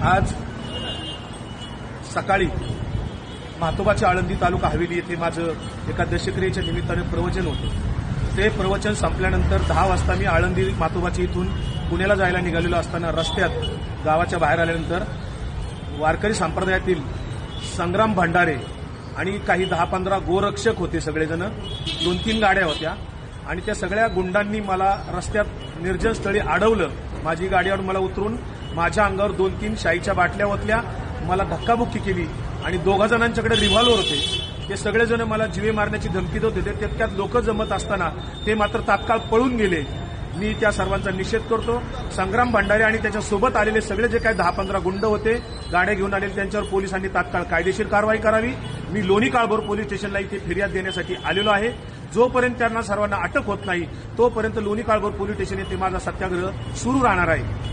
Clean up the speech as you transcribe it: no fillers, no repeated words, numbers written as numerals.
आज सकाळी म्हातोबाच्या आळंदी तालुका हवेली येथे माझं एका दशक्रियेच्या निमित्ताने प्रवचन होतं। ते प्रवचन संपल्यानंतर 10 वाजता मी आळंदी म्हातोबाच्या इथून पुण्याला जायला निघालेलो असताना रस्त्यात गावाच्या बाहेर आल्यानंतर वारकरी संप्रदायातील संग्राम भंडारे आणि काही 10-15 गोरक्षक होते। सगळेजण 2-3 गाड्या होत्या आणि त्या सगळ्या गुंडांनी मला रस्त्यात निर्जन स्थळी अडवलं। माझी गाडीवर मला उतरून माझ्या अंगावर 2-3 शाईच्या बाटल्या ओतल्या, मला धक्काबुक्की केली आणि 2 जणांच्याकडे रिव्हॉल्वर होते। ते सगळेजण मला जीवे मारण्याची धमकी देत होते। त्यात लोक जमत असताना ते मात्र तात्काळ पळून गेले। मी त्या सर्वांचा निषेध करतो। संग्राम भंडारे आणि त्याच्यासोबत आलेले सगळे जे काही 10-15 गुंड होते, गाड्या घेऊन आलेले, त्यांच्यावर पोलिसांनी तात्काळ कायदेशीर कारवाई करावी। मी लोणी काळभोर पोलीस स्टेशनला इथे फिर्याद देण्यासाठी आलेलो आहे। जोपर्यंत त्यांना सर्वांना अटक होत नाही तोपर्यंत लोणी काळभोर पोलीस स्टेशन येथे माझा सत्याग्रह सुरू राहणार आहे।